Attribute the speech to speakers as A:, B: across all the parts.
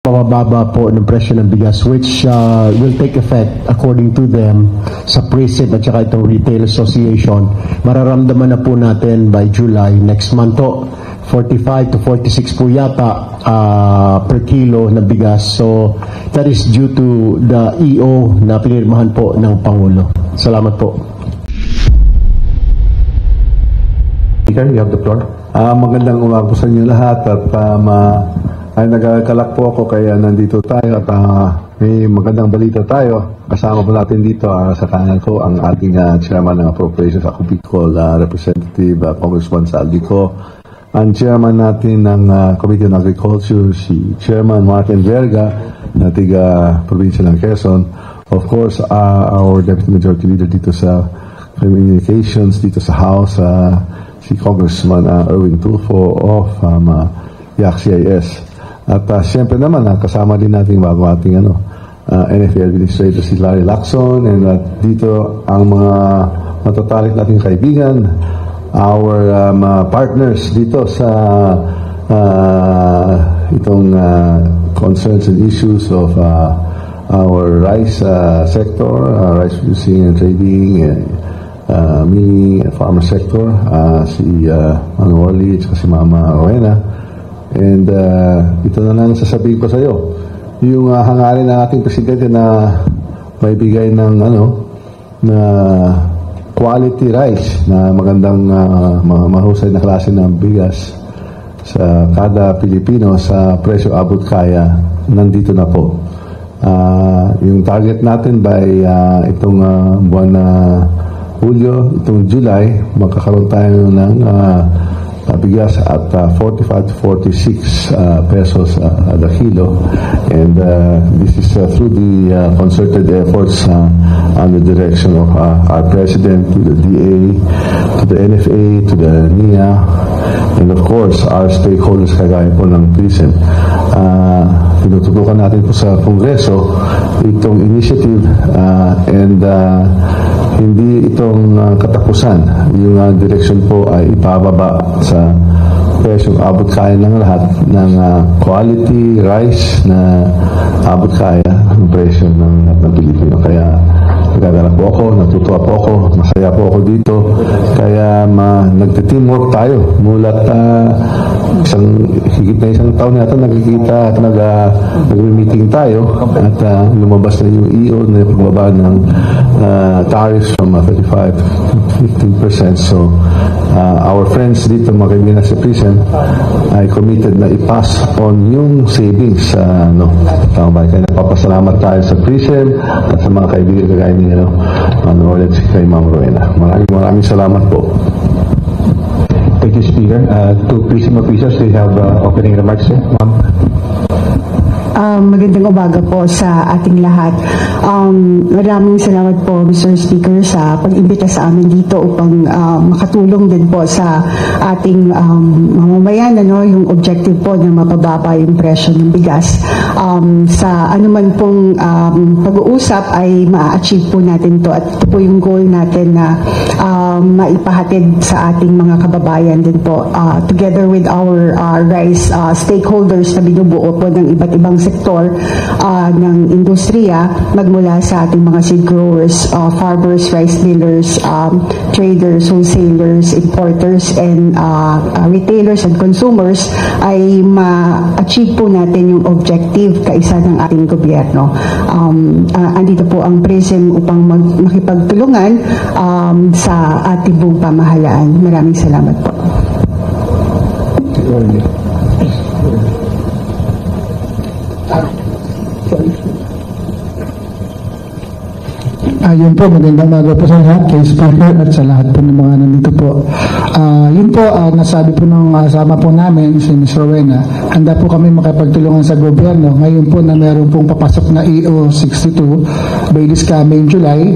A: mababa po ng presyo ng bigas, which will take effect according to them sa PRISIP at saka itong Retail Association. Mararamdaman na po natin by July next month to 45 to 46 po yata per kilo na bigas. So that is due to the EO na pinirmahan po ng Pangulo. Salamat po.
B: Speaker, you have the floor. Magandang umaga sa inyo lahat at ay nagkalak po ako kaya nandito tayo at may magandang balita tayo. Kasama po natin dito sa kanan ko ang ating chairman ng appropriations, ako Bicol, Representative Congressman Saldico, ang chairman natin ng Committee on Agriculture, si Chairman Martin Verga, na tiga probinsya ng Quezon. Of course, our Deputy Majority Leader dito sa Communications, dito sa House, si Congressman Erwin Tulfo of YAC-CIS. At siyempre naman, kasama din natin bago ating NFA Administrator si Larry Lacson, and dito ang mga matatalik nating kaibigan, our partners dito sa itong concerns and issues of our rice sector, rice producing and trading, milling and farmer sector, si Manoli at si Mama Rowena. And ito na lang sasabihin ko sa iyo, yung hangarin ng ating presidente na may bigay ng na quality rice na magandang mahusay na klase ng bigas sa kada Pilipino sa presyo abot kaya, nandito na po. Yung target natin by itong buwan na Hulyo, itong July, magkakaroon tayo ng bigas at 45 to 46 pesos the kilo, and this is through the concerted efforts under the direction of our President, to the DA, to the NFA, to the NIA, and of course our stakeholders kagaya po ng PRISIP. Tinututukan natin po sa Kongreso itong initiative, and hindi itong katapusan. Yung direksyon po ay ipababa sa presyong abot kaya ng lahat ng quality rice na abot kaya ng presyo ng Pilipino. Kaya nagagalak po ako, natutuwa po ako, masaya po ako dito. Kaya nagte-teamwork tayo mulat higit na isang taon yata nagkikita at nag-meeting tayo, at lumabas na yung EO na pagbaba ng tariffs from 35 to 15%. So our friends dito, mga kaibigan sa PRISIP, ay committed na i-pass on yung savings sa kaya napapasalamat tayo sa PRISIP at sa mga kaibigan kagaya ni Manolo at kay Ma'am Rowena. Maraming salamat po.
C: Thank you, Speaker. To PRISIP officials, they have opening remarks, sir. Ma'am.
D: Magandang umaga po sa ating lahat. Maraming salamat po, Mr. Speaker, sa pag-imbita sa amin dito upang makatulong din po sa ating mamamayan, yung objective po na mapababa yung presyo ng bigas. Sa anuman pong pag-uusap ay ma-achieve po natin to, at ito po yung goal natin na maipahatid sa ating mga kababayan din po, together with our rice stakeholders na binubuo po ng iba't ibang sektor ng industriya, magmula sa ating mga seed growers, farmers, rice millers, traders, wholesalers, importers, and retailers and consumers, ay ma-achieve po natin yung objective kaisa ng ating gobyerno. Andito po ang PRISIP upang makipagtulungan sa ating buong pamahalaan. Maraming salamat po.
E: Yun po, magandang umaga po sa lahat, kay Speaker at sa lahat po ng mga nandito po. Yun po, nasabi po ng kasama po namin, si Ms. Rowena, handa po kami makipagtulungan sa gobyerno. Ngayon po na meron pong papasok na EO 62 by this coming July.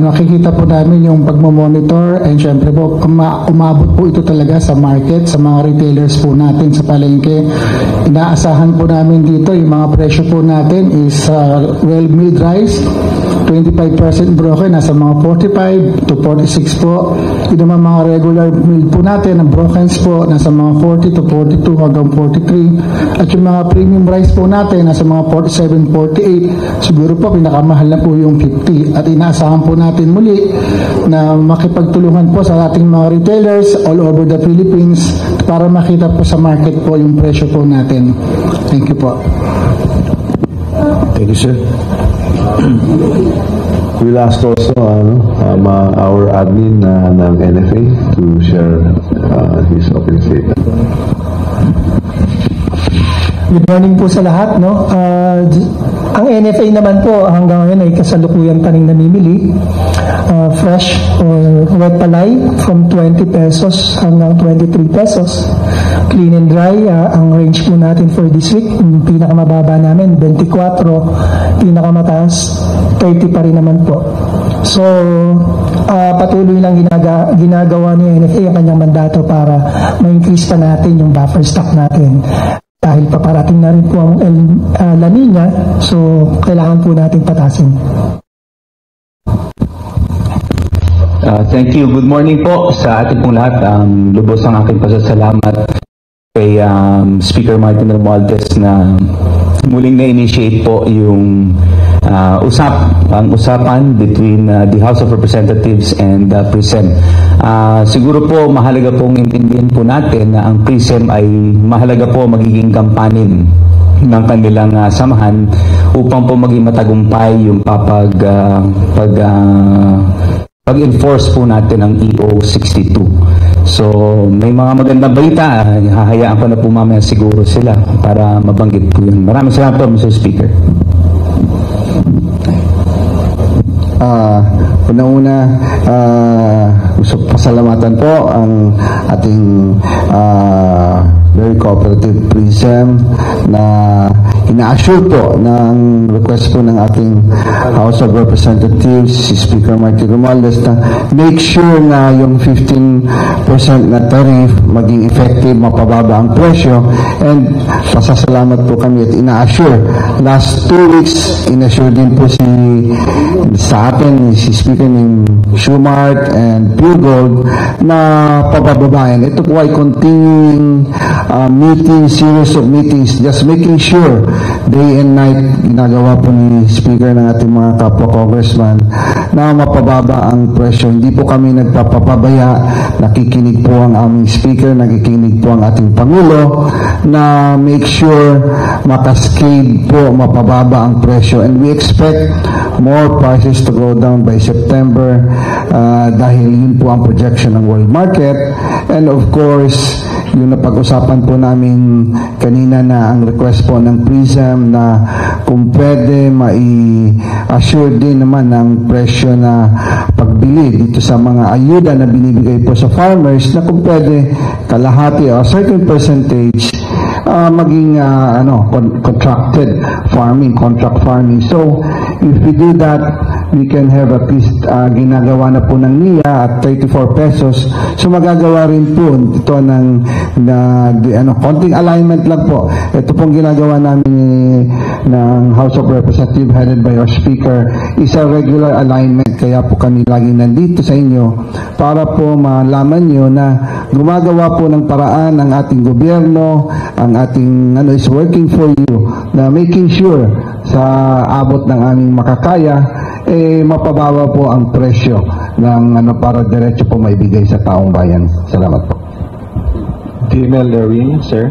E: Nakikita po namin yung pagmamonitor, and syempre po, umabot po ito talaga sa market, sa mga retailers po natin sa palengke. Inaasahan po namin dito, yung mga presyo po natin is well-milled rice, 25% broken, nasa mga 45 to 46 po. Yung naman mga regular meal po natin, ang brokens po, nasa mga 40 to 42 hanggang 43. At yung mga premium rice po natin, nasa mga 47, 48. Siguro po, pinakamahal na po yung 50. At inaasahan po natin muli na makipagtulungan po sa ating mga retailers all over the Philippines para makita po sa market po yung presyo po natin. Thank you po.
B: Thank you, sir. We'll ask also our admin ng NFA to share his opening statement.
F: Good morning po sa lahat. No? Ang NFA naman po hanggang ngayon ay kasalukuyan pa rin namimili. Fresh or wet palay from 20 pesos hanggang 23 pesos. Clean and dry, ang range po natin for this week, yung pinakamababa namin, 24, pinakamataas, 30 pa rin naman po. So, patuloy lang ginagawa ni NFA ang kanyang mandato para ma-increase pa natin yung buffer stock natin. Dahil paparating na rin po ang La Nina, so kailangan po natin patasin.
C: Thank you. Good morning po sa ating pong lahat. Lubos ang aking pasasalamat kay Speaker Martin Romualdez na muling na-initiate po yung usapan between the House of Representatives and PRISM. Siguro po mahalaga pong intindihin po natin na ang PRISM ay mahalaga po magiging gampanin ng kanilang samahan upang po maging matagumpay yung pag-enforce po natin ng EO 62. So, may mga magandang balita. Hahayaan ko na po mamaya siguro sila para mabanggit po yun. Maraming salamat po, Mr. Speaker.
B: Una-una, gusto pasalamatan po ang ating very cooperative PRISM na ina-assure po ng request po ng ating House of Representatives, si Speaker Martin Romualdez, na make sure na yung 15% na tariff maging effective, mapababa ang presyo, and pasasalamat po kami at ina-assure. Last 2 weeks, ina-assure din po sa atin, si Speaker ng Shumart and Pure Gold na pabababayan. Ito po ay continuing meetings, series of meetings, just making sure day and night ginagawa po ni Speaker ng ating mga kapwa congressman na mapababa ang presyo. Hindi po kami nagpapabaya, nakikinig po ang aming Speaker, nakikinig po ang ating Pangulo na make sure makascade po, mapababa ang presyo, and we expect more prices to go down by September dahil yun po ang projection ng world market. And of course, yung napag-usapan po namin kanina na ang request po ng PRISM na kung pwede mai-assure din naman ng presyo na pagbili dito sa mga ayuda na binibigay po sa farmers, na kung pwede kalahati o certain percentage maging contracted farming, contract farming. So, if we do that, we can have at least ginagawa na po ng NIA at 34 pesos. So, magagawa rin po ito ng konting alignment lang po. Ito pong ginagawa namin ng House of Representatives headed by our Speaker is a regular alignment. Kaya po kami laging nandito sa inyo para po malaman nyo na gumagawa po ng paraan ang ating gobyerno, ang ating is working for you, na making sure sa abot ng aming makakaya mapababa po ang presyo ng para diretso po maibigay sa taong bayan. Salamat po.
C: Female Lorraine, sir.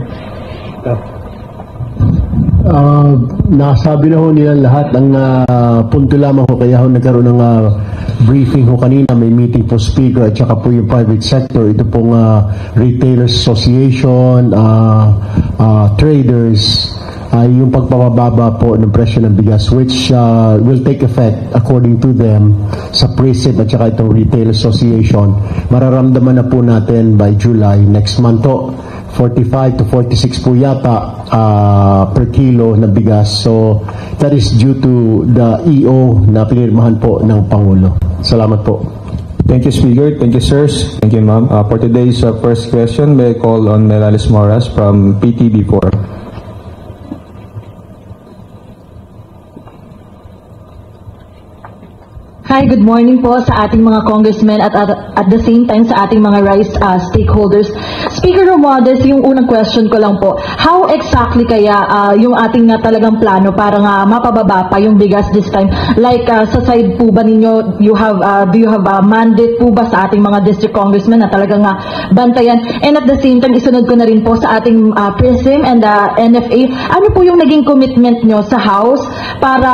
A: Nasabi na ho nila lahat. Ang punto lamang ho, kaya ho nagkaroon ng briefing ho kanina, may meeting po Speaker at saka po yung private sector. Ito pong Retailers Association, traders, yung pagpapababa po ng presyo ng bigas, which will take effect according to them sa PRISM at saka itong Retail Association. Mararamdaman na po natin by July next month to 45 to 46 po yata per kilo na bigas. So that is due to the EO na pinirmahan po ng Pangulo. Salamat po.
G: Thank you, Speaker. Thank you, sirs. Thank you, ma'am. For today's first question, may I call on Melalis Moras from PTB4.
H: Hi, good morning po sa ating mga congressmen at the same time sa ating mga rice stakeholders. Speaker Romualdez, yung unang question ko lang po, how exactly kaya yung ating talagang plano para nga mapababa pa yung bigas this time? Like sa side po ba ninyo, do you have a mandate po ba sa ating mga district congressmen na talagang bantayan? And at the same time, isunod ko na rin po sa ating PRISM and NFA, ano po yung naging commitment nyo sa House para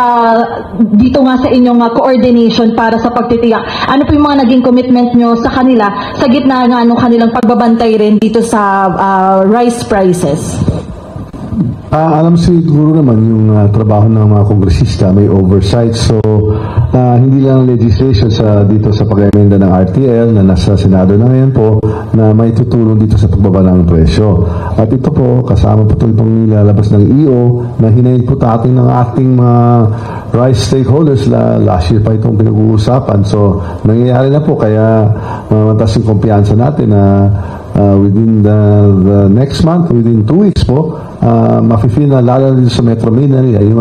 H: dito nga sa inyong coordination para sa pagtitiyak? Ano po yung mga naging commitment nyo sa kanila sa gitna nga ng kanilang pagbabantay rin dito sa rice prices?
B: Alam siguro naman yung trabaho ng mga kongresista, may oversight. So, hindi lang legislation dito sa pag-emenda ng RTL na nasa Senado na ngayon po na may tutulong dito sa pagbaba ng presyo. At ito po, kasama po itong nilalabas ng EO na hinayin po ating ng ating mga rice stakeholders last year pa itong pinag-uusapan. So, nangyayari na po kaya mataas yung kumpiyansa natin na within the next month, within 2 weeks po, mafe-feel na lalo dito sa Metro Manila yung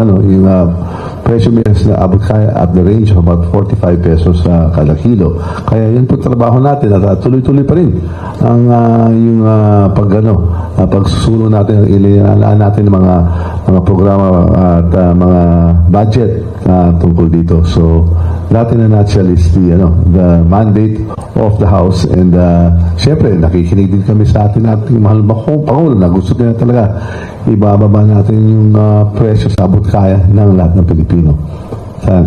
B: presyo na abot kaya at the range of about 45 pesos kada kilo. Kaya yun po trabaho natin at tuloy-tuloy pa rin ang pagsusulong natin, ililaan natin ng mga programa at mga budget tungkol dito. So, that in a nutshell is the mandate of the House, and syempre nakikinig din kami sa ating mahal na Pangulo na gusto nila talaga ibababa natin yung presyo sa abot kaya ng lahat ng Pilipino.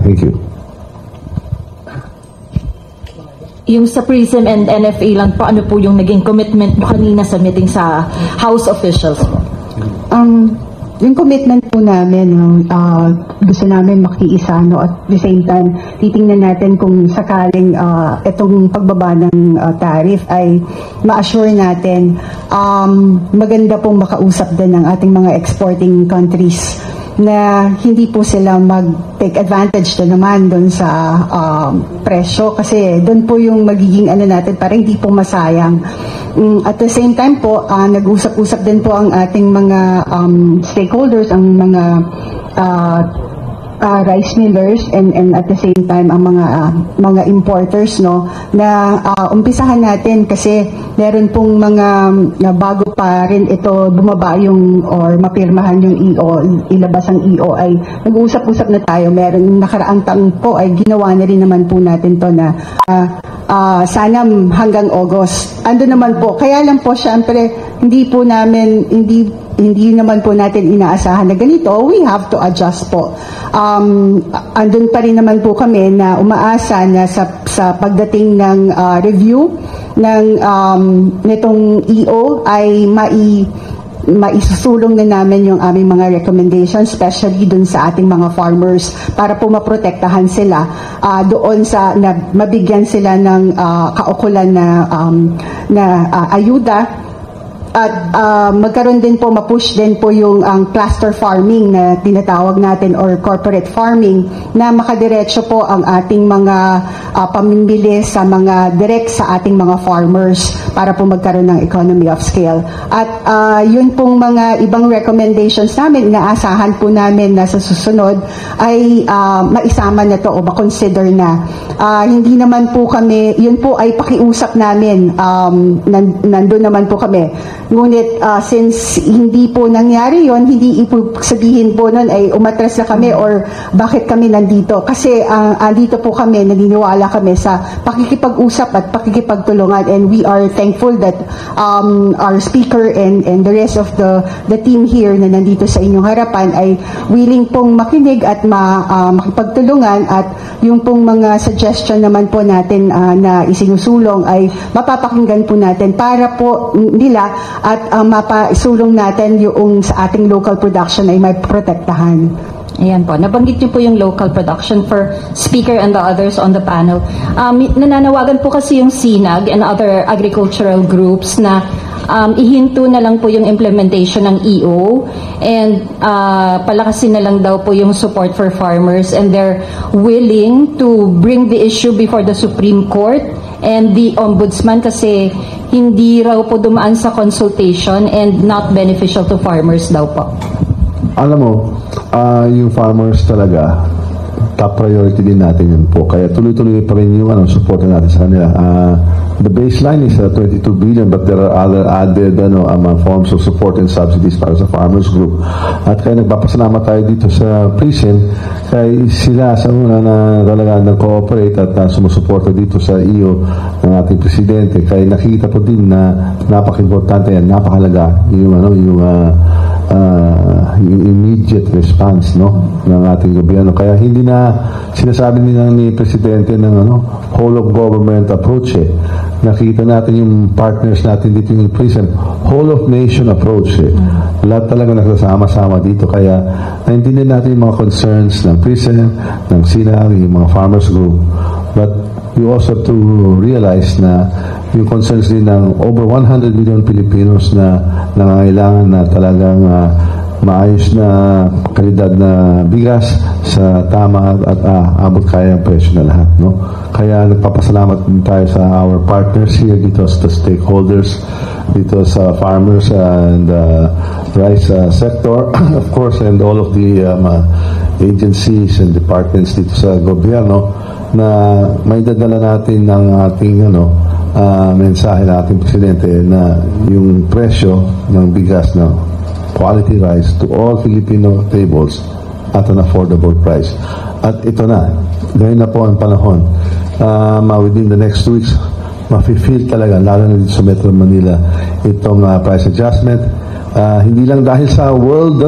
B: Thank you.
H: Yung sa PRISM and NFA lang po, ano po yung naging commitment mo kanina sa meeting sa House officials po?
D: Yung commitment po namin, gusto namin makiisa, at the same time, titingnan natin kung sakaling itong pagbaba ng tariff ay ma-assure natin, maganda pong makausap din ng ating mga exporting countries na hindi po sila mag-take advantage na naman doon sa presyo, kasi doon po yung magiging natin para hindi po masayang. At the same time po, nag-usap-usap din po ang ating mga stakeholders, ang mga rice millers and at the same time ang mga importers, na umpisahan natin kasi meron pong mga bago pa rin ito bumaba or mapirmahan yung EO, ilabas ang EO, ay nag-uusap-usap na tayo. Meron nakaraang taon po ay ginawa na rin naman po natin to na sana hanggang August. Ando naman po, kaya lang po syempre hindi naman po natin inaasahan na ganito. We have to adjust po. Andun pa rin naman po kami na umaasa na sa pagdating ng review ng nitong EO ay maisusulong na namin yung aming mga recommendations, especially dun sa ating mga farmers, para po maprotektahan sila doon na mabigyan sila ng kaukulan na ayuda. At magkaroon din po, mapush din po yung cluster farming na tinatawag natin, or corporate farming, na makadiretso po ang ating mga pamimili sa mga direct sa ating mga farmers para po magkaroon ng economy of scale. At yun pong mga ibang recommendations namin, inaasahan po namin na sa susunod ay maisama na to o makonsider na. Hindi naman po kami, yun po ay pakiusap namin, nandun naman po kami. Ngunit since hindi po nangyari yon, hindi sabihin po nun ay umatras na kami or bakit kami nandito. Kasi andito po kami, naniniwala kami sa pakikipag-usap at pakikipagtulungan, and we are thankful that our speaker and the rest of the team here na nandito sa inyong harapan ay willing pong makinig at makipagtulungan, at yung pong mga suggestion naman po natin na isinusulong ay mapapakinggan po natin para po nila at mapasulong natin yung sa ating local production ay may protektahan.
H: Ayan po, nabanggit niyo po yung local production for Speaker and the others on the panel. Nananawagan po kasi yung SINAG and other agricultural groups na ihinto na lang po yung implementation ng EO, and palakasin na lang daw po yung support for farmers, and they're willing to bring the issue before the Supreme Court and the Ombudsman kasi hindi raw po dumaan sa consultation and not beneficial to farmers daw po.
B: Alam mo, yung farmers talaga, top priority din natin yun po. Kaya tuloy-tuloy pa rin yung support natin sa kanila. The baseline is 22 billion, but there are other added forms of support and subsidies para sa farmers group. At kaya nagpapasalamat tayo dito sa PRISM kay sila sa una na talaga nag-cooperate at sumusuporta dito sa iyo ng ating presidente. Kaya nakikita po din na napaka-importante yan, napakalaga yung immediate response ng ating gobyerno. Kaya hindi na sinasabi nila ni presidente ng whole of government approach Nakita natin yung partners natin dito yung PRISM, whole of nation approach Lahat talaga nagsasama-sama dito. Kaya naintindihan natin yung mga concerns ng PRISM, ng SINAG, yung mga farmers group. But you also have to realize na yung concerns din ng over 100 million Filipinos na nangangailangan na talagang maayos na kalidad na bigas sa tama at abot kaya ang presyo na lahat. Kaya nagpapasalamat din tayo sa our partners here dito sa stakeholders, dito sa farmers and rice sector, of course, and all of the agencies and departments dito sa gobyerno na may dadala natin ng ating mensahe ng ating presidente na yung presyo ng bigas na quality rice to all Filipino tables at an affordable price. At ito na, ngayon na po ang panahon. Within the next 2 weeks, mafe-feel talaga, lalo na dito sa Metro Manila, itong price adjustment. Hindi lang dahil sa world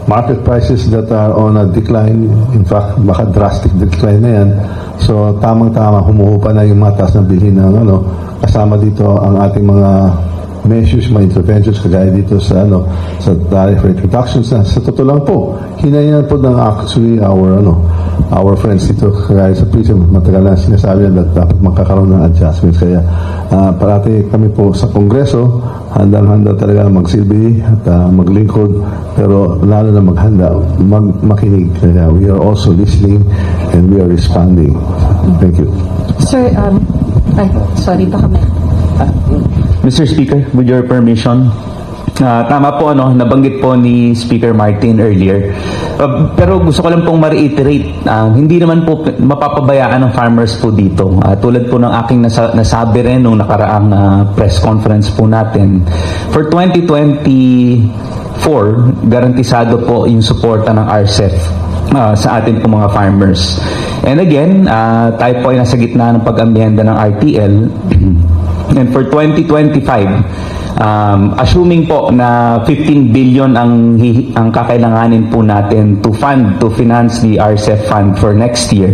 B: market prices that are on a decline. In fact, baka drastic decline na yan. So, tamang-tama, humuhupa na yung mataas na bilhin ng kasama dito ang ating mga measures, mga interventions kagaya dito sa sa tariff rate reductions na sa totoo lang po hinayan po ng actually our friends dito kagaya sa PRISM. Matagal na sinasabi na dapat magkakaroon ng adjustments. Kaya parati kami po sa Kongreso handang-handa talaga magsilbi at maglingkod, pero lalo na maghanda makinig. Kaya we are also listening and we are responding. Thank you.
I: Sir, sorry, baka may
C: Mr. Speaker, with your permission, tama po nabanggit po ni Speaker Martin earlier. Pero gusto ko lang pong ma-reiterate, hindi naman po mapapabayaan ng farmers po dito. Tulad po ng aking nasabi rin nung nakaraang press conference po natin. For 2024, garantisado po yung suporta ng RCEP sa atin po mga farmers. And again, tayo po ay nasa gitna ng pag-amyenda ng RTL. And for 2025, assuming po na 15 billion ang kakailanganin po natin to finance the RCEP fund for next year.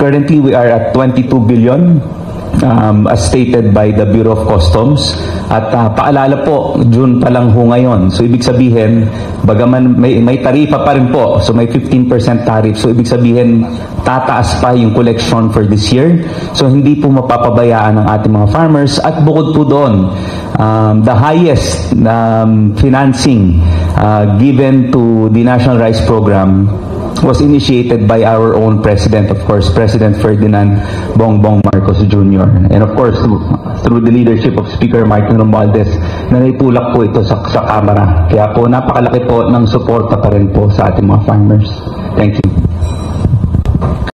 C: Currently, we are at 22 billion as stated by the Bureau of Customs. At paalala po, June pa lang ho ngayon. So, ibig sabihin, bagaman may tarifa pa rin po. So, may 15% tariff. So, ibig sabihin, tataas pa yung collection for this year. So, hindi po mapapabayaan ng ating mga farmers. At bukod po doon, the highest financing given to the National Rice Program was initiated by our own president, of course, President Ferdinand Bongbong Marcos Jr. And of course, through the leadership of Speaker Martin Romualdez, na naitulak po ito sa Kamara. Kaya po, napakalaki po ng suporta pa rin po sa ating mga farmers. Thank you.